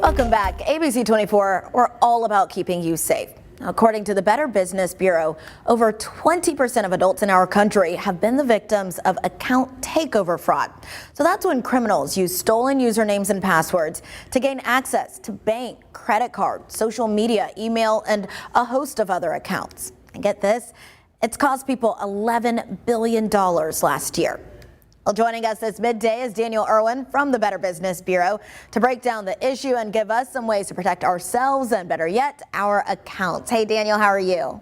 Welcome back. ABC 24, we're all about keeping you safe. According to the Better Business Bureau, over 20% of adults in our country have been the victims of account takeover fraud. So that's when criminals use stolen usernames and passwords to gain access to bank, credit card, social media, email, and a host of other accounts. And get this, it's cost people $11 billion last year. Well, joining us this midday is Daniel Irwin from the Better Business Bureau to break down the issue and give us some ways to protect ourselves and, better yet, our accounts. Hey, Daniel, how are you?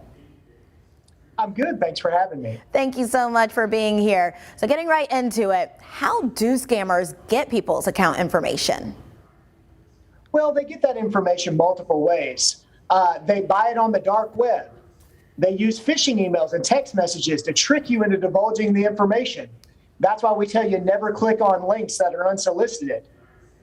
I'm good. Thanks for having me. Thank you so much for being here. So getting right into it, how do scammers get people's account information? Well, they get that information multiple ways. They buy it on the dark web. They use phishing emails and text messages to trick you into divulging the information. That's why we tell you never click on links that are unsolicited.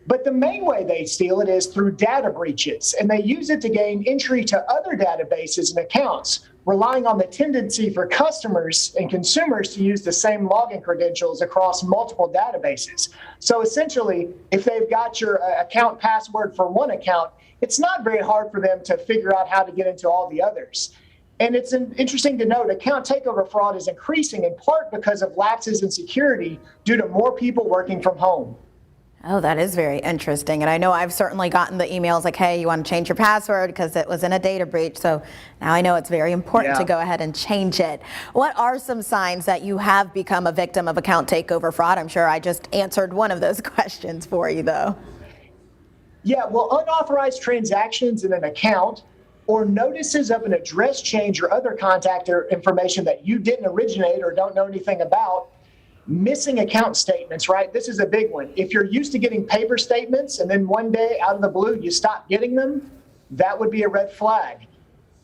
But the main way they steal it is through data breaches, and they use it to gain entry to other databases and accounts, relying on the tendency for customers and consumers to use the same login credentials across multiple databases. So essentially, if they've got your account password for one account, it's not very hard for them to figure out how to get into all the others. And it's interesting to note, account takeover fraud is increasing in part because of lapses in security due to more people working from home. Oh, that is very interesting. And I know I've certainly gotten the emails like, hey, you want to change your password because it was in a data breach. So now I know it's very important to go ahead and change it. What are some signs that you have become a victim of account takeover fraud? I'm sure I just answered one of those questions for you, though. Yeah, well, unauthorized transactions in an account or notices of an address change or other contact information that you didn't originate or don't know anything about. Missing account statements, right? This is a big one. If you're used to getting paper statements and then one day out of the blue you stop getting them, that would be a red flag.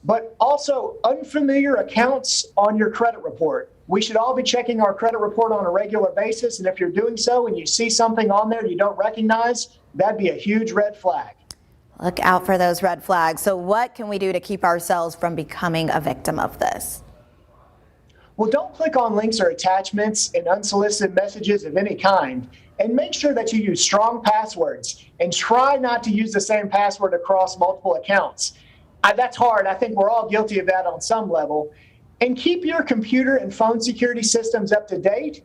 But also unfamiliar accounts on your credit report. We should all be checking our credit report on a regular basis, and if you're doing so and you see something on there you don't recognize, that'd be a huge red flag. Look out for those red flags. So what can we do to keep ourselves from becoming a victim of this? Well, don't click on links or attachments in unsolicited messages of any kind, and make sure that you use strong passwords and try not to use the same password across multiple accounts. That's hard. I think we're all guilty of that on some level. And keep your computer and phone security systems up to date.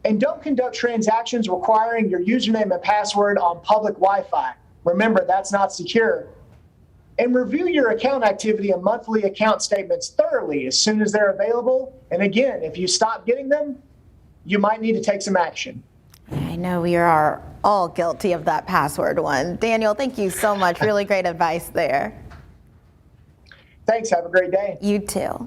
And don't conduct transactions requiring your username and password on public Wi-Fi. Remember, that's not secure. And review your account activity and monthly account statements thoroughly as soon as they're available. And again, if you stop getting them, you might need to take some action. I know we are all guilty of that password one. Daniel, thank you so much. Really great advice there. Thanks. Have a great day. You too.